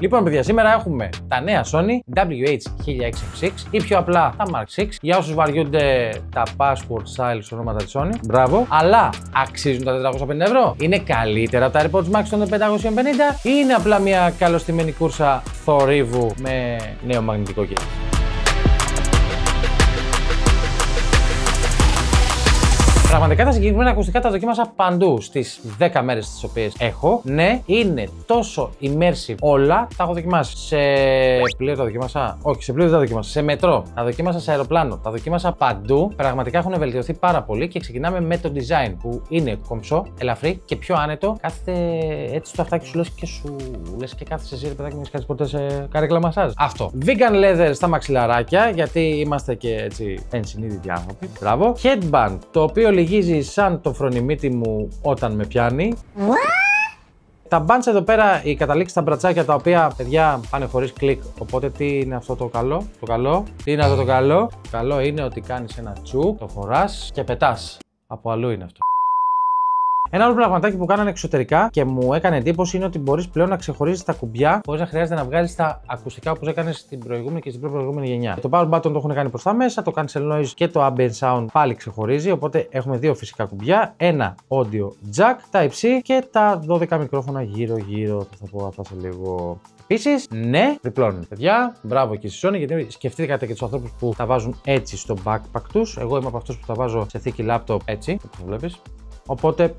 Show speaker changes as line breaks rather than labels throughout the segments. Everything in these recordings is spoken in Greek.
Λοιπόν, παιδιά, σήμερα έχουμε τα νέα Sony WH-1006 ή πιο απλά τα Mark 6. Για όσους βαριούνται τα password styles ονόματα της Sony, μπράβο. Αλλά αξίζουν τα 450 ευρώ. Είναι καλύτερα από τα AirPods Max των 550 ή είναι απλά μια καλοστημένη κούρσα θορύβου με νέο μαγνητικό κέντρο. Πραγματικά τα συγκεκριμένα ακουστικά τα δοκίμασα παντού στις 10 μέρες τις οποίες έχω. Ναι, είναι τόσο immersive όλα. Τα έχω δοκιμάσει σε πλοίο, τα δοκίμασα. Όχι, σε πλοίο δεν τα δοκίμασα. Σε μετρό, τα δοκίμασα σε αεροπλάνο, τα δοκίμασα παντού. Πραγματικά έχουν βελτιωθεί πάρα πολύ και ξεκινάμε με το design που είναι κομψό, ελαφρύ και πιο άνετο. Κάθεται έτσι στο αυτάκι σου λες και κάθεσαι εσύ, παιδάκι μου, έχεις ποτέ σε καρέκλα μασάζ. Αυτό. Vegan leather στα μαξιλαράκια, γιατί είμαστε και έτσι ενσυνείδητοι άνθρωποι. Μπράβο. Headband, το οποίο λυγίζει σαν το φρονιμίτι μου όταν με πιάνει. Τα bands εδώ πέρα, οι καταλήξεις στα μπρατσάκια τα οποία, παιδιά, πάνε χωρίς κλικ. Οπότε τι είναι αυτό το καλό? Το καλό. Τι είναι αυτό το καλό? Το καλό είναι ότι κάνεις ένα τσουκ, το φοράς και πετάς. Από αλλού είναι αυτό. Ένα άλλο πραγματάκι που κάνανε εξωτερικά και μου έκανε εντύπωση είναι ότι μπορείς πλέον να ξεχωρίζεις τα κουμπιά χωρίς να χρειάζεται να βγάλεις τα ακουστικά όπως έκανες στην προηγούμενη και στην προηγούμενη γενιά. Το power button το έχουν κάνει προς τα μέσα, το cancel noise και το ambient sound πάλι ξεχωρίζει. Οπότε έχουμε δύο φυσικά κουμπιά, ένα audio jack, Type-C και τα 12 μικρόφωνα γύρω-γύρω. Θα πω αυτά σε λίγο. Επίσης, ναι, διπλώνουν. Παιδιά, μπράβο και στη Sony, γιατί σκεφτήκατε και τους ανθρώπους που τα βάζουν έτσι στο backpack τους. Εγώ είμαι από αυτούς που τα βάζω σε θήκη laptop έτσι, όπως το βλέπεις. Οπότε,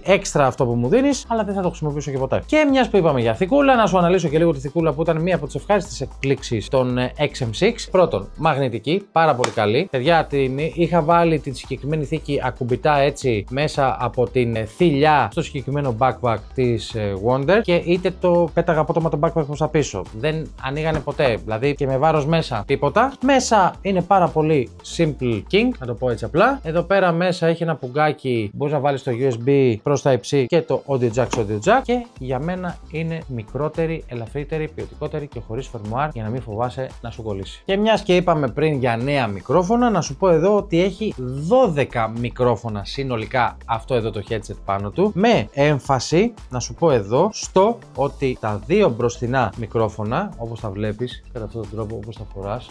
έξτρα αυτό που μου δίνεις, αλλά δεν θα το χρησιμοποιήσω και ποτέ. Και μιας που είπαμε για θικούλα, να σου αναλύσω και λίγο τη θικούλα που ήταν μία από τις ευχάριστες εκπλήξεις των XM6. Πρώτον, μαγνητική, πάρα πολύ καλή. Παιδιά, την είχα βάλει την συγκεκριμένη θήκη ακουμπητά έτσι μέσα από την θηλιά στο συγκεκριμένο backpack της Wonder και είτε το πέταγα απότομα το backpack προς τα πίσω. Δεν ανοίγανε ποτέ, δηλαδή και με βάρος μέσα τίποτα. Μέσα είναι πάρα πολύ simple king, να το πω έτσι απλά. Εδώ πέρα μέσα έχει ένα πουγκάκι, να βάλεις το USB προς Type-C και το audio jack και για μένα είναι μικρότερη, ελαφρύτερη, ποιοτικότερη και χωρίς φερμουάρ για να μην φοβάσαι να σου κολλήσει. Και μιας και είπαμε πριν για νέα μικρόφωνα, να σου πω εδώ ότι έχει 12 μικρόφωνα συνολικά αυτό εδώ το headset πάνω του, με έμφαση να σου πω εδώ στο ότι τα δύο μπροστινά μικρόφωνα, όπως τα βλέπεις κατά αυτόν τον τρόπο όπως τα φοράς,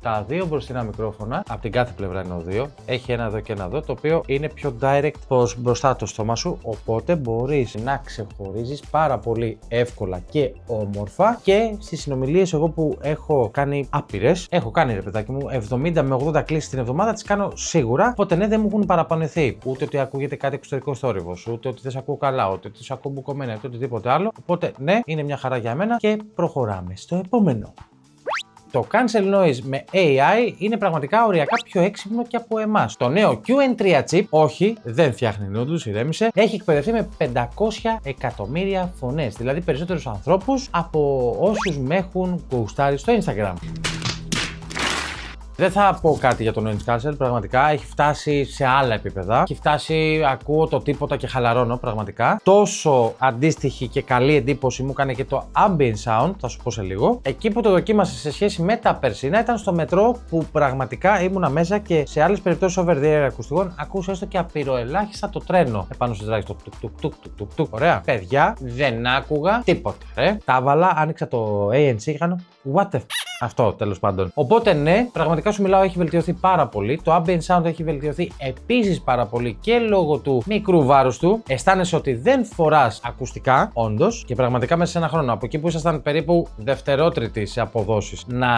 τα δύο μπροστινά μικρόφωνα, από την κάθε πλευρά είναι ο δύο, έχει ένα εδώ και ένα εδώ, το οποίο είναι πιο direct προς μπροστά το στόμα σου, οπότε μπορείς να ξεχωρίζεις πάρα πολύ εύκολα και όμορφα και στις συνομιλίες εγώ που έχω κάνει άπειρες, έχω κάνει ρε παιδάκι μου 70 με 80 κλήσεις την εβδομάδα, τις κάνω σίγουρα, οπότε ναι δεν μου έχουν παραπονεθεί, ούτε ότι ακούγεται κάτι εξωτερικό θόρυβος, ούτε ότι δεν σε ακούω καλά, ούτε ότι σε ακούω μπουκωμένα, ούτε οτιδήποτε άλλο, οπότε ναι, είναι μια χαρά για μένα και προχωράμε στο επόμενο. Το cancel noise με AI είναι πραγματικά οριακά πιο έξυπνο και από εμάς. Το νέο QN3 chip, όχι, δεν φτιάχνει νούντους, ηρέμησε, έχει εκπαιδευτεί με 500 εκατομμύρια φωνές, δηλαδή περισσότερους ανθρώπους από όσους με έχουν γουστάρει στο Instagram. Δεν θα πω κάτι για το noise cancel, πραγματικά έχει φτάσει σε άλλα επίπεδα. Έχει φτάσει, ακούω το τίποτα και χαλαρώνω πραγματικά. Τόσο αντίστοιχη και καλή εντύπωση μου έκανε και το ambient sound, θα σου πω σε λίγο. Εκεί που το δοκίμασα σε σχέση με τα περσινά ήταν στο μετρό που πραγματικά ήμουνα μέσα και σε άλλες περιπτώσεις over the air ακουστικών ακούσα έστω και απειροελάχιστα το τρένο επάνω στις δράχες. Το ωραία. Παιδιά, δεν άκουγα τίποτα. Τα βάλα, άνοιξα το ANC και κάνω what the f. Αυτό τέλος πάντων. Οπότε ναι, πραγματικά σου μιλάω, έχει βελτιωθεί πάρα πολύ. Το ambient sound έχει βελτιωθεί επίσης πάρα πολύ και λόγω του μικρού βάρους του. Αισθάνεσαι ότι δεν φοράς ακουστικά, όντως, και πραγματικά μέσα σε ένα χρόνο, από εκεί που ήσασταν περίπου δευτερότριτοι σε αποδόσεις, να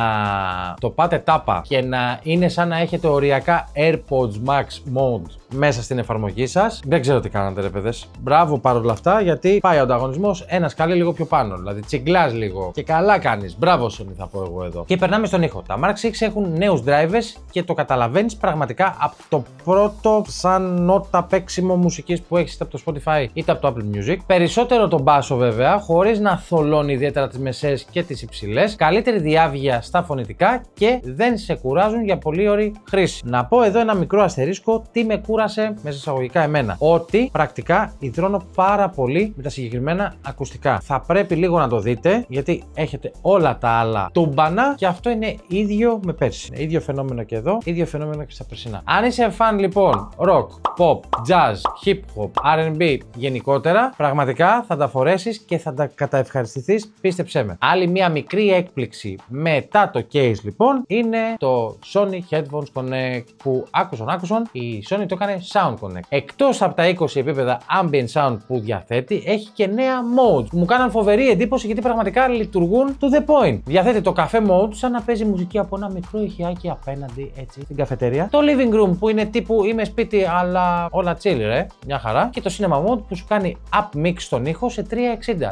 το πάτε τάπα και να είναι σαν να έχετε οριακά AirPods Max Mode μέσα στην εφαρμογή σας. Δεν ξέρω τι κάνατε ρε παιδες. Μπράβο παρόλα αυτά, γιατί πάει ο ανταγωνισμός ένα σκαλί λίγο πιο πάνω. Δηλαδή τσιγκλάς λίγο και καλά κάνεις. Μπράβο Sony, θα πω εγώ εδώ. Και περνάμε στον ήχο. Τα Mark 6 έχουν νέους drivers και το καταλαβαίνεις πραγματικά από το πρώτο σαν νότα παίξιμο μουσικής που έχεις είτε από το Spotify είτε από το Apple Music. Περισσότερο τον μπάσο βέβαια, χωρίς να θολώνει ιδιαίτερα τις μεσαίες και τις υψηλές. Καλύτερη διάβγεια στα φωνητικά και δεν σε κουράζουν για πολύ ώρη χρήση. Να πω εδώ ένα μικρό αστερίσκο, τι με κούρασε κούρασε μέσα εισαγωγικά εμένα. Ότι πρακτικά υδρώνω πάρα πολύ με τα συγκεκριμένα ακουστικά. Θα πρέπει λίγο να το δείτε, γιατί έχετε όλα τα άλλα τούμπανα και αυτό είναι ίδιο με πέρσι. Είναι ίδιο φαινόμενο και εδώ, ίδιο φαινόμενο και στα περσινά. Αν είσαι φαν λοιπόν rock, pop, jazz, hip hop, R&B γενικότερα, πραγματικά θα τα φορέσεις και θα τα καταευχαριστηθείς, πίστεψέ με. Άλλη μία μικρή έκπληξη μετά το case λοιπόν είναι το Sony Headphones Connect που άκουσαν, η Sony το έκανε Sound Connect. Εκτός από τα 20 επίπεδα ambient sound που διαθέτει, έχει και νέα modes που μου κάναν φοβερή εντύπωση γιατί πραγματικά λειτουργούν to the point. Διαθέτει το cafe mode σαν να παίζει μουσική από ένα μικρό ηχιάκι απέναντι έτσι στην καφετέρια. Το living room που είναι τύπου είμαι σπίτι αλλά όλα chill ρε, μια χαρά. Και το cinema mode που σου κάνει up mix στον ήχο σε 360.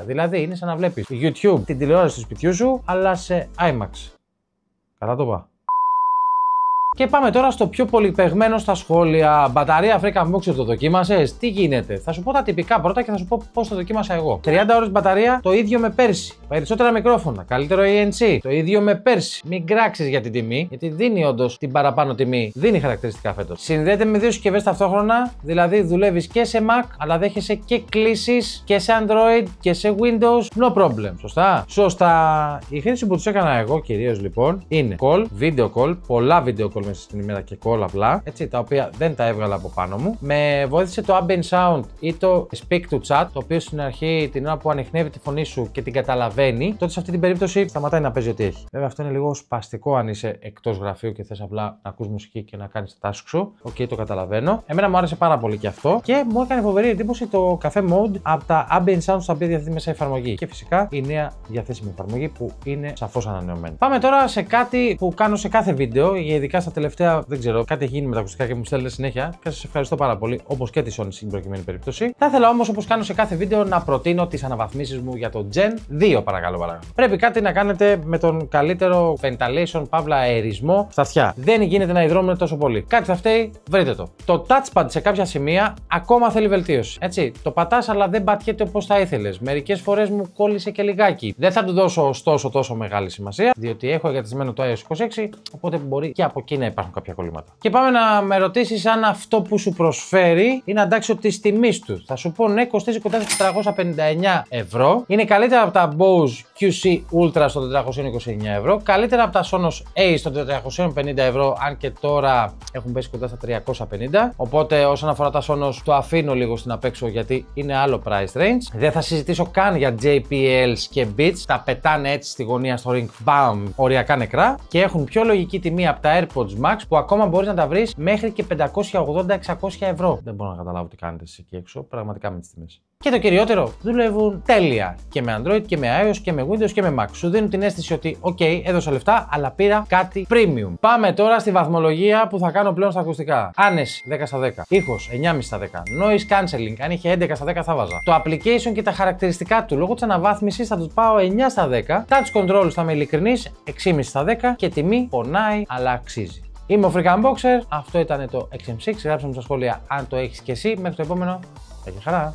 Δηλαδή είναι σαν να βλέπεις YouTube την τηλεόραση του σπιτιού σου αλλά σε IMAX. Καλά το είπα. Και πάμε τώρα στο πιο πολυπαιγμένο στα σχόλια. Μπαταρία African Boxer το δοκίμασες? Τι γίνεται? Θα σου πω τα τυπικά πρώτα και θα σου πω πώς το δοκίμασα εγώ. 30 ώρες μπαταρία, το ίδιο με πέρσι. Περισσότερα μικρόφωνα, καλύτερο ANC, το ίδιο με πέρσι. Μην κράξεις για την τιμή, γιατί δίνει όντως την παραπάνω τιμή, δίνει χαρακτηριστικά φέτος. Συνδέεται με δύο συσκευές ταυτόχρονα, δηλαδή δουλεύεις και σε Mac, αλλά δέχεσαι και κλήσεις και σε Android και σε Windows. No problem. Σωστά? Σωστά. Η χρήση που τους έκανα εγώ κυρίως λοιπόν είναι call, video call, πολλά video call μέσα στην ημέρα και call απλά, έτσι, τα οποία δεν τα έβγαλα από πάνω μου. Με βοήθησε το ambient sound ή το speak to chat, το οποίο στην αρχή την ώρα που ανιχνεύει τη φωνή σου και την καταλαβαίνει, τότε σε αυτή την περίπτωση σταματάει να παίζει ό,τι έχει. Βέβαια αυτό είναι λίγο σπαστικό αν είσαι εκτός γραφείου και θες απλά να ακούς μουσική και να κάνεις τα task σου. Οκ, το καταλαβαίνω. Εμένα μου άρεσε πάρα πολύ και αυτό και μου έκανε φοβερή εντύπωση το cafe mode από τα ambient sounds τα οποία διαθέτει μέσα η εφαρμογή. Και φυσικά η νέα διαθέσιμη εφαρμογή που είναι σαφώς ανανεωμένη. Πάμε τώρα σε κάτι που κάνω σε κάθε βίντεο, ειδικά στα τελευταία, δεν ξέρω, κάτι έχει γίνει με τα ακουστικά και μου στέλνετε συνέχεια και σας ευχαριστώ πάρα πολύ, όπως και τη Sony στην προκειμένη περίπτωση. Θα ήθελα όμως, όπως κάνω σε κάθε βίντεο, να προτείνω τις αναβαθμίσεις μου για το Gen 2, παρακαλώ. Πρέπει κάτι να κάνετε με τον καλύτερο ventilation, παύλα αερισμό στα αυτιά. Δεν γίνεται να υδρώνουν τόσο πολύ. Κάτι θα φταίει, βρείτε το. Το touchpad σε κάποια σημεία ακόμα θέλει βελτίωση. Έτσι, το πατάς, αλλά δεν πατιέται όπως θα ήθελες. Μερικές φορές μου κόλλησε και λιγάκι. Δεν θα του δώσω ωστόσο τόσο μεγάλη σημασία, διότι έχω εγκατεστημένο το iOS 26, οπότε μπορεί και από εκεί να υπάρχουν κάποια κολλήματα. Και πάμε να με ρωτήσεις αν αυτό που σου προσφέρει είναι αντάξιο της τιμής του. Θα σου πω ναι, κοστίζει κοντά στα 459 ευρώ. Είναι καλύτερα από τα Bose QC Ultra στο 429 ευρώ. Καλύτερα από τα Sonos Ace στο 450 ευρώ, αν και τώρα έχουν πέσει κοντά στα 350. Οπότε όσον αφορά τα Sonos το αφήνω λίγο στην απέξω γιατί είναι άλλο price range. Δεν θα συζητήσω καν για JBLs και Beats. Τα πετάνε έτσι στη γωνία στο ring, bam, οριακά νεκρά. Και έχουν πιο λογική τιμή από τα AirPods Max που ακόμα μπορείς να τα βρεις μέχρι και 580-600 ευρώ. Δεν μπορώ να καταλάβω τι κάνετε εσείς εκεί έξω, πραγματικά με τις τιμές. Και το κυριότερο, δουλεύουν τέλεια και με Android και με iOS και με Windows και με Mac. Σου δίνουν την αίσθηση ότι, OK, έδωσα λεφτά, αλλά πήρα κάτι premium. Πάμε τώρα στη βαθμολογία που θα κάνω πλέον στα ακουστικά. Άνεση 10 στα 10. Ήχος 9,5 στα 10. Noise cancelling, αν είχε 11 στα 10 θα βάζα. Το application και τα χαρακτηριστικά του λόγω της αναβάθμισης θα του πάω 9 στα 10. Touch controls θα είμαι ειλικρινής, 6,5 στα 10 και τιμή πονάει, αλλά αξίζει. Είμαι ο African Boxer, αυτό ήταν το XM6. Γράψτε μου στα σχόλια αν το έχεις και εσύ. Μέχρι το επόμενο, τα χαρά.